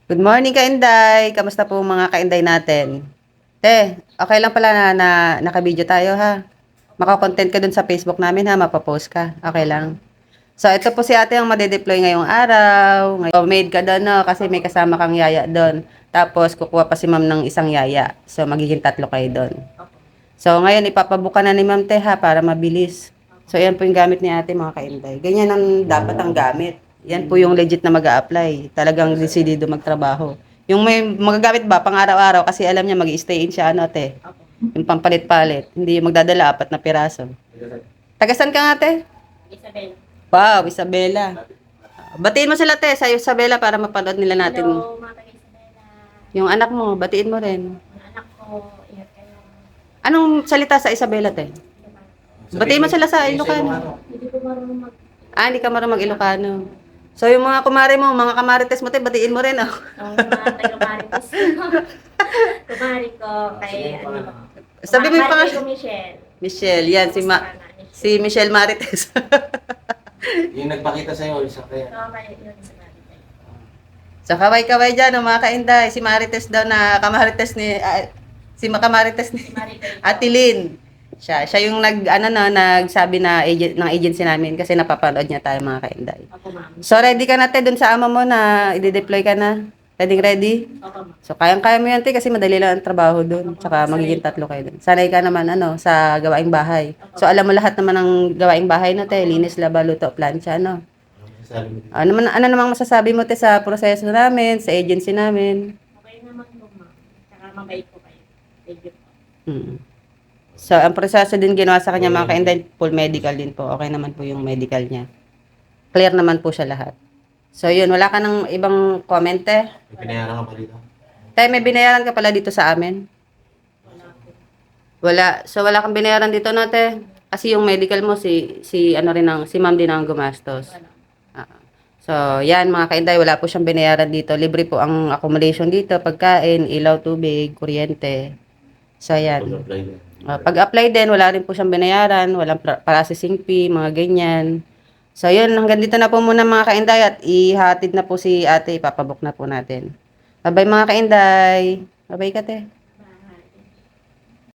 Good morning, Kainday. Kamusta po mga Kainday natin? Te, okay lang pala na naka-video tayo ha. Makakontent ka dun sa Facebook namin ha, mapapost ka. Okay lang. So, ito po si ate ang madedeploy ngayong araw. So, made ka doon, no? Kasi may kasama kang yaya doon. Tapos, kukuha pa si ma'am ng isang yaya. So, magiging 3 kayo doon. So, ngayon, ipapabuka na ni ma'am te ha, para mabilis. So, yan po yung gamit ni ate mga Kainday. Ganyan ang dapat ang gamit. Yan po yung legit na mag-a-apply. Talagang decidido magtrabaho. Yung may magagamit ba pang araw-araw kasi alam niya mag-stay in siya ano te. Yung pampalit-palit. Hindi yung magdadala 4 na piraso. Tagasan ka nga te? Isabel. Wow, Isabela. Batiin mo sila te sa Isabela para mapanood nila natin. Hello, mga taga-Isabela. Yung anak mo, batiin mo rin. Mga anak ko, ingat kayo. Anong salita sa Isabela te? Batiin mo sila sa Ilocano. Hindi ko marunong mag... Hindi ka marunong mag-Ilocano. So, yung mga kumare mo, mga kamarites mo te, batiin mo rin oh. Ang mga taga-Marites. Kumari ko kay ano. Sabi mo yung Kumari pangalan. ko Michelle. Michelle, yan si Michelle Marites. Yung nagpakita sa'yo, isa kaya. So, kaya yun sa Marites. So, kaway-kaway dyan, mga kainday. Si Marites daw na kamarites ni, si Makamarites ni Si Marites. Ate Lynn. Siya yung nagsabi na agent, ng agency namin kasi napapanood niya tayo mga kainday. Opo, ma'am. So, ready ka na te dun sa ama mo na i-deploy ka na? Ready? Opo, ma'am. So, kayang-kaya mo yan te kasi madali lang ang trabaho dun. Tsaka magiging 3 kayo dun. Sanay ka naman sa gawaing bahay. So, alam mo lahat naman ng gawaing bahay no te. Linis, laba, luto, plancha, ano. Ano namang masasabi mo te sa proseso namin, sa agency namin? Okay naman po, ma'am. Tsaka mabait po kayo. Thank you po. So, ang proseso din ginawa sa kanya mga kainday, full medical din po. Okay naman po yung medical niya. Clear naman po siya lahat. So, yun. Wala ka ng ibang comment eh? May pinayaran ka pa dito? Tayo, may binayaran ka pala dito sa amin? Wala po. Wala. So, wala kang binayaran dito no, te? Kasi yung medical mo, si ma'am din ang gumastos. Wala. So, yan mga kainday, wala po siyang binayaran dito. Libre po ang accommodation dito, pagkain, ilaw, tubig, kuryente. So, yan. Pag-apply din. Pag-apply din, wala rin po siyang binayaran, walang processing fee, mga ganyan. So, yun, hanggang dito na po muna mga kainday at ihatid na po si ate, ipapabook na po natin. Bye-bye mga kainday. Bye-bye ka te.